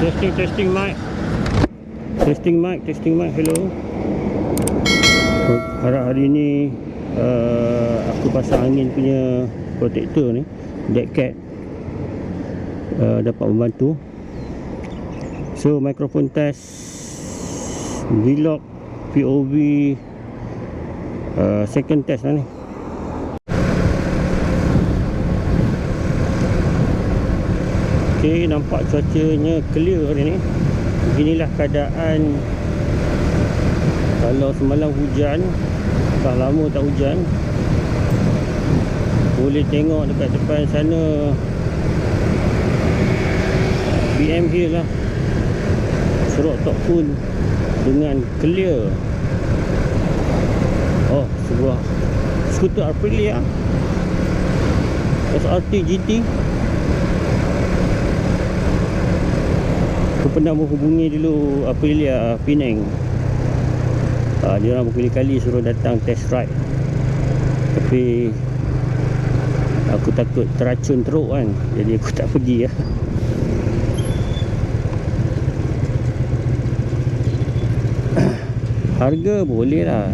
Testing mic. Testing mic. Hello. Harap hari ni aku pasang angin punya protector ni, dead cat, dapat membantu. So microphone test, vlog, POV, second test lah ni. Okay, nampak cuacanya clear hari ni. Beginilah keadaan kalau semalam hujan, dah lama tak hujan. Boleh tengok dekat depan sana BM Hill lah, Serok Tok Kun dengan clear. Oh, sebuah skuter Aprilia SRT GT. Aku pernah menghubungi dulu Aprilia Penang. Dia orang berkali-kali suruh datang test ride, tapi aku takut teracun teruk kan, jadi aku tak pergi lah. Harga boleh lah,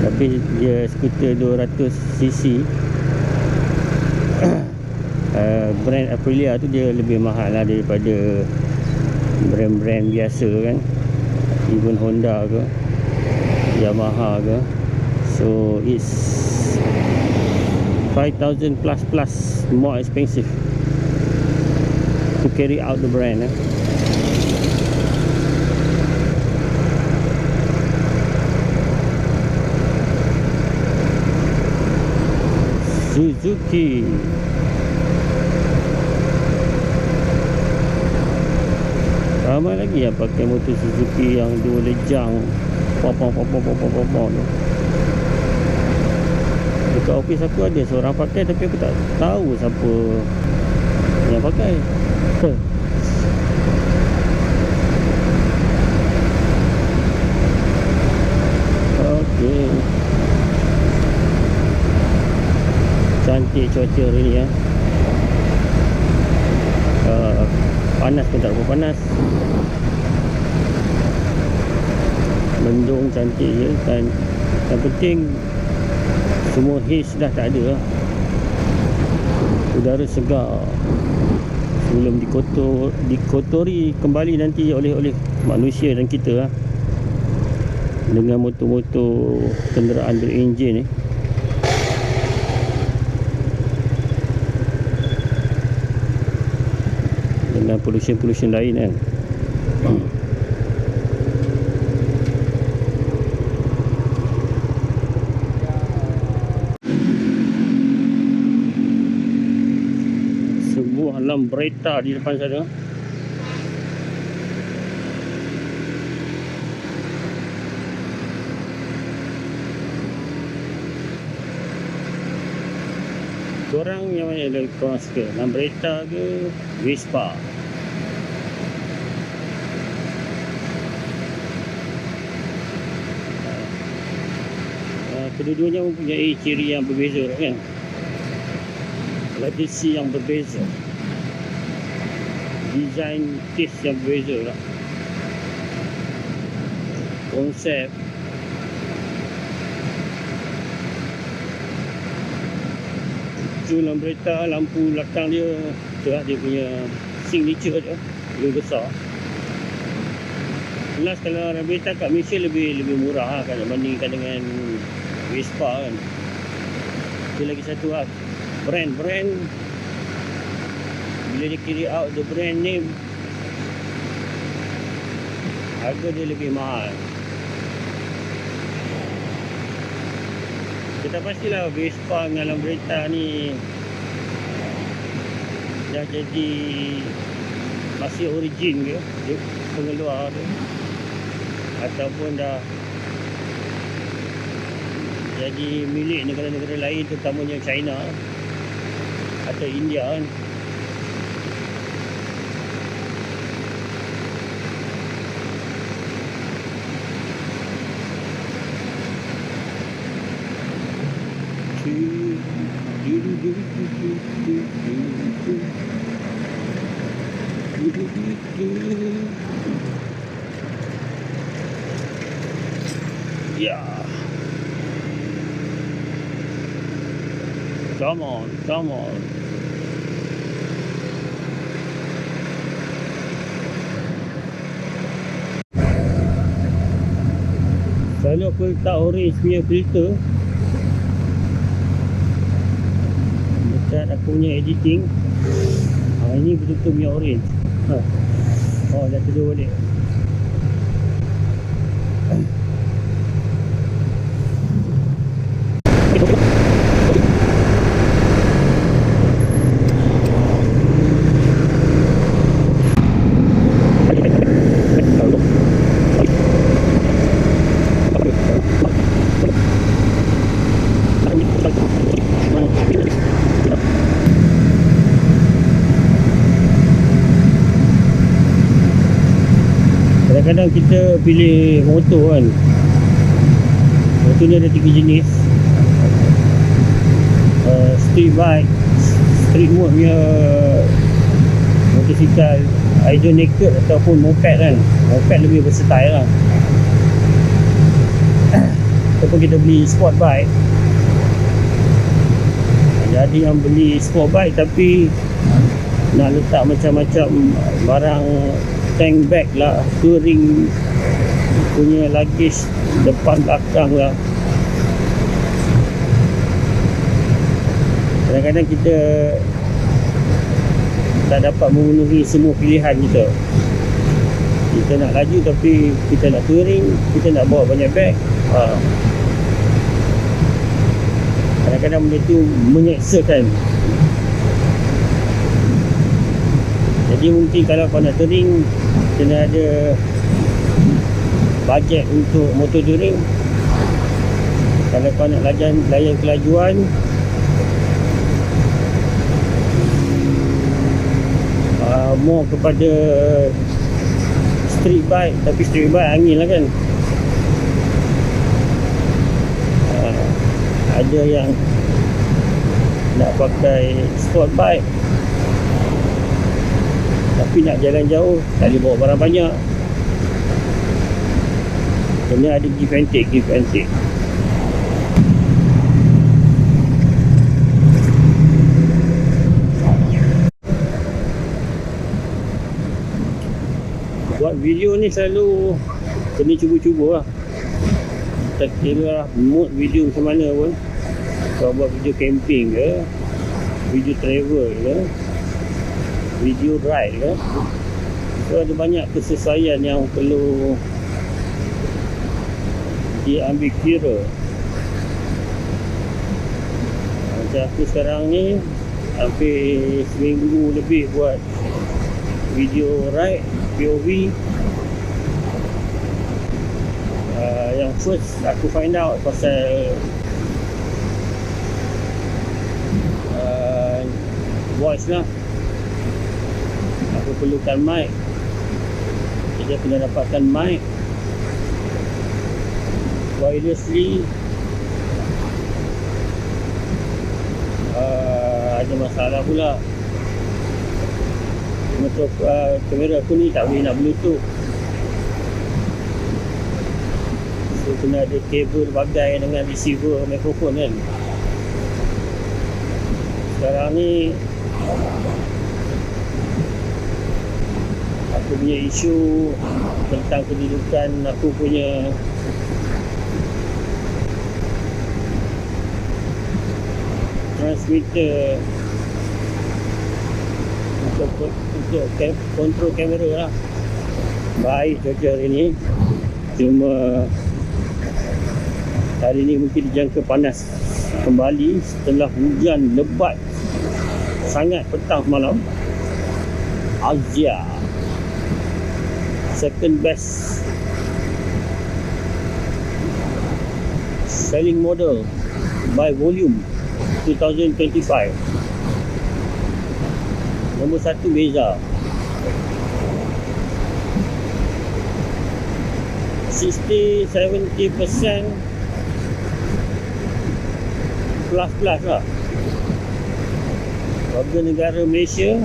tapi dia skuter 200cc. Brand Aprilia tu dia lebih mahal lah daripada brand-brand biasa kan, even Honda ke Yamaha ke. So it's 5,000 plus more expensive to carry out the brand. Suzuki. Ramai lagi yang pakai motor Suzuki yang dua lejang, popong tu. Dekat office aku ada seorang pakai, tapi aku tak tahu siapa yang pakai. Okey. Cantik cuaca hari ni ya. Panas pun tak berapa panas. Mendung cantik je, dan yang penting semua haze dah tak ada lah. Udara segar sebelum dikotori kembali nanti oleh manusia dan kita lah, dengan motor-motor kenderaan berenjin ni. Dengan pollution lain kan. Sebuah Lambretta di depan sana. Korang yang mana yang korang suka, Lambretta ke Vespa? Kedua-duanya mempunyai ciri yang berbeza kan, legacy yang berbeza, design taste yang berbeza lah, konsep. Tu Lambretta, lampu belakang dia tu lah, dia punya signature dia lebih besar. Jelas kalau Lambretta kat Malaysia lebih murah lah kan, dibandingkan dengan Vespa kan. Dia lagi satu lah, brand bila dia carry out the brand name, harga dia lebih mahal. Kita pastilah Vespa dengan Lambretta ni dah jadi masih origin ke pengeluar tu, ataupun dah jadi milik negara-negara lain, terutamanya China atau India kan. Yeah. Come on, come on. Selalu aku letak orange punya filter dekat aku punya editing. Ini betul-betul punya orange. Oh, dah tidur balik. Kadang-kadang kita pilih motor kan. Motor ni ada 3 jenis. Street bike, street mode punya motosikal, either naked ataupun moped kan. Moped lebih versatile lah. Ataupun kita beli sport bike. Jadi yang beli sport bike tapi nak letak macam-macam barang, tank bag lah, touring punya luggage depan belakang lah. Kadang-kadang kita tak dapat memenuhi semua pilihan kita. Kita nak laju tapi kita nak touring, kita nak bawa banyak bag. Kadang-kadang benda tu menyeksakan. Jadi mungkin kalau kau nak touring, kena ada bajet untuk motor touring. Kalau kau nak layan kelajuan, more kepada street bike. Tapi street bike angin lah kan. Ada yang nak pakai sport bike tapi nak jalan jauh, tak boleh bawa barang banyak. Kena ada give and take, give and take. Buat video ni selalu kena cuba-cuba lah. Tak kira mood video macam mana pun. Kau buat video camping ke, video travel ke, video ride ke, so ada banyak kesesuaian yang perlu diambil kira. Macam aku sekarang ni hampir seminggu lebih buat video ride POV. Yang first aku find out pasal voice lah. Aku perlukan mic, jadi aku kena dapatkan mic wirelessly. Ada masalah pula, kamera aku ni tak boleh nak bluetooth, so kena ada kabel bagai dengan receiver mikrofon kan. Sekarang ni aku punya isu tentang kedudukan aku punya transmitter untuk kontrol kamera lah. Baik cuaca hari ni, cuma hari ni mungkin dijangka panas kembali setelah hujan lebat sangat petang semalam. Azia second best selling model by volume 2025. Nombor 1 Beza 60-70% plus lah. Warga negara Malaysia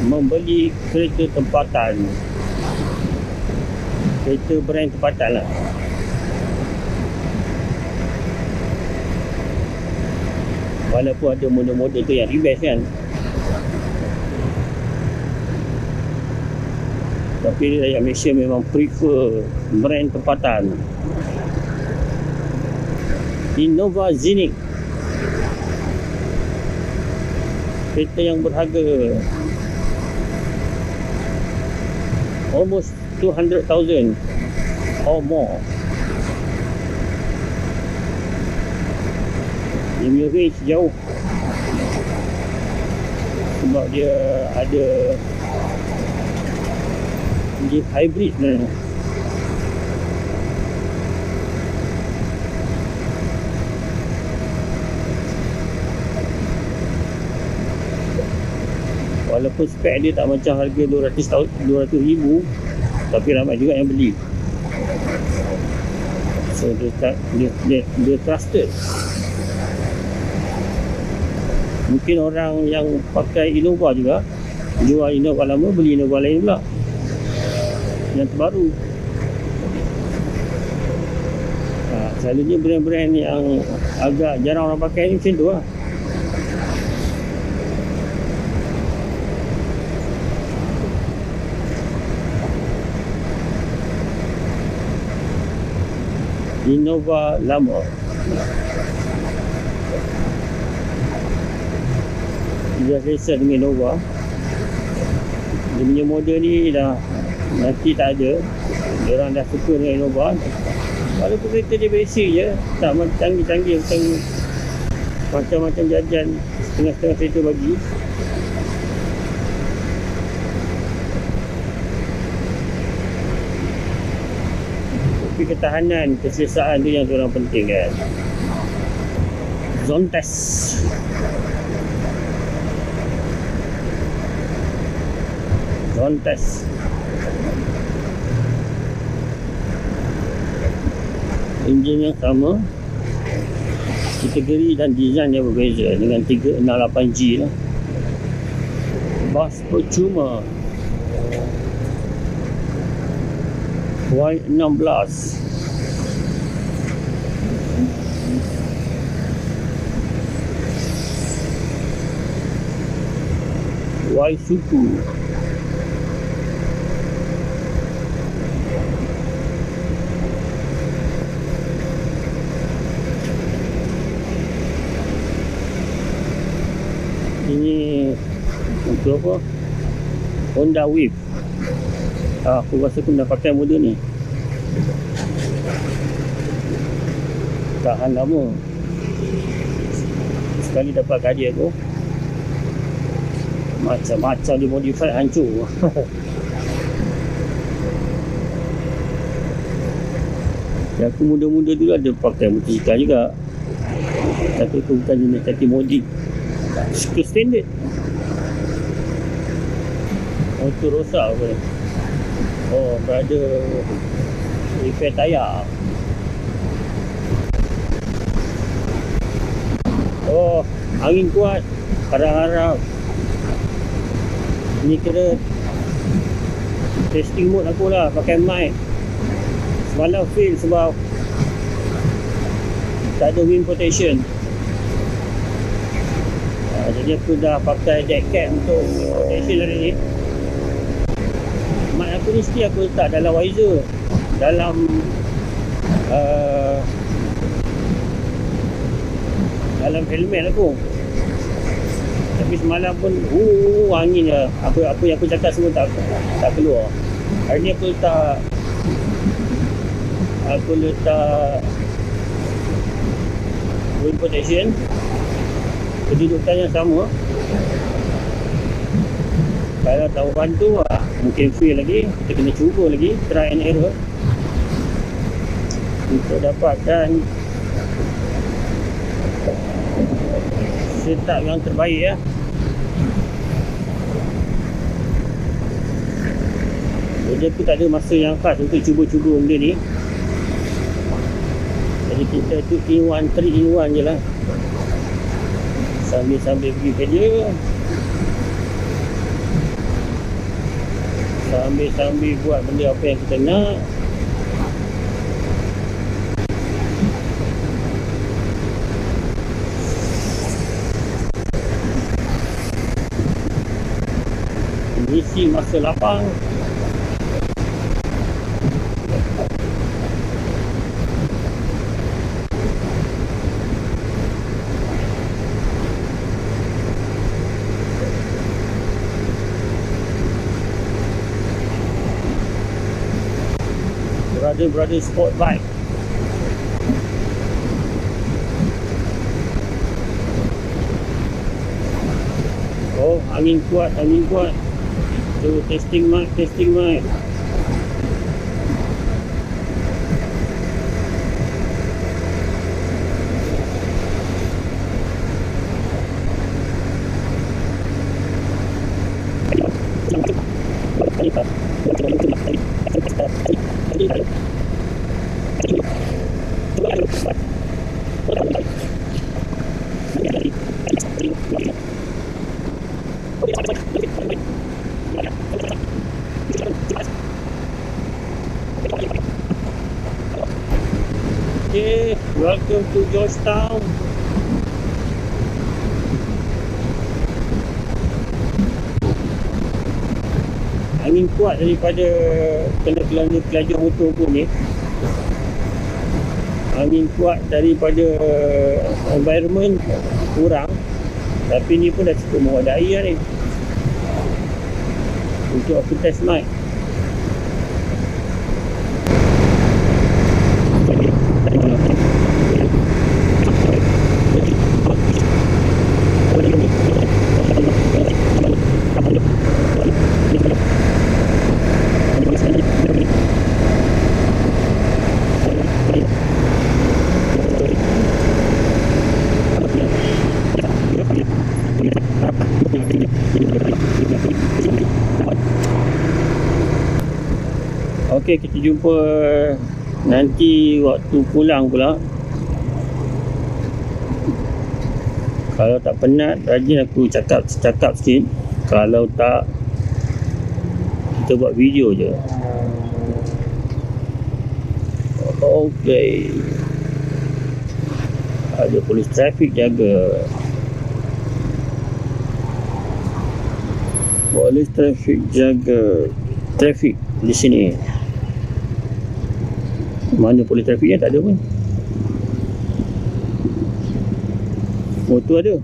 membeli kereta tempatan, kereta brand tempatan lah. Walaupun ada model-model tu yang rebase kan, tapi rakyat Malaysia memang prefer brand tempatan. Innova Zenith, kereta yang berharga almost 200,000 or more. Dia punya range jauh sebab dia ada dia hybrid sebenarnya. Walaupun spek dia tak macam harga 200,000, tapi ramai juga yang beli. So dia trusted. Mungkin orang yang pakai Innova juga jual Innova lama, beli Innova lain pula yang terbaru. Selalunya brand-brand yang agak jarang orang pakai ni macam tu lah. Innova lama, dia selesa dengan Innova. Dia punya model ni dah nanti tak ada. Dia orang dah suka dengan Innova. Walaupun kereta dia basic je, tak canggih-canggih macam-macam jajan setengah-setengah kereta bagi. Tapi ketahanan, keselesaan tu yang orang penting kan. Zontes, enjin yang sama, kategori dan design yang berbeza dengan 368G lah. Bas percuma Y16, Y-Suku, ini untuk apa? Honda Wave. Aku rasa aku dah pakai model ni, tahan lama. Sekali dapat hadiah tu macam-macam di modify hancur. Ya, aku muda-muda dulu ada pakai motosikal juga, tapi aku bukan jenis kaki modif, suka standard. Motor rosak apa? Oh, berada repair tayar. Oh, angin kuat, harap-harap. Ni kira testing mode aku lah, pakai mic. Semalam fail sebab tak ada wind protection. Jadi aku dah pakai deck cap untuk wind protection hari ni. Mic aku ni mesti aku letak dalam visor, dalam dalam helmet aku. Tapi semalam pun angin lah. Apa yang aku cakap semua tak keluar. Hari ni aku letak wind protection, kedudukan yang sama. Kalau tak bantu mungkin fail lagi. Kita kena cuba lagi, try and error untuk dapatkan setup yang terbaik ya. Jadi aku tak ada masa yang khas untuk cuba-cuba benda ni. Jadi kita tu 3 in 1 je lah. Sambil pergi kerja, sambil buat benda apa yang kita nak. Isi masa lapang. Brother sport bike. Oh, angin kuat. Tu testing mic. Okay, welcome to Georgetown. Angin kuat daripada kena kelajur motor pun ni. Angin kuat daripada environment kurang, tapi ni pun dah cukup mewadai lah ni untuk aku test mic. Okey, kita jumpa nanti waktu pulang pula. Kalau tak penat, rajin aku cakap sikit. Kalau tak, kita buat video je. Okey. Ada polis trafik jaga. Polis trafik jaga trafik di sini. Mana polis trafiknya? Tak ada pun. Motor ada.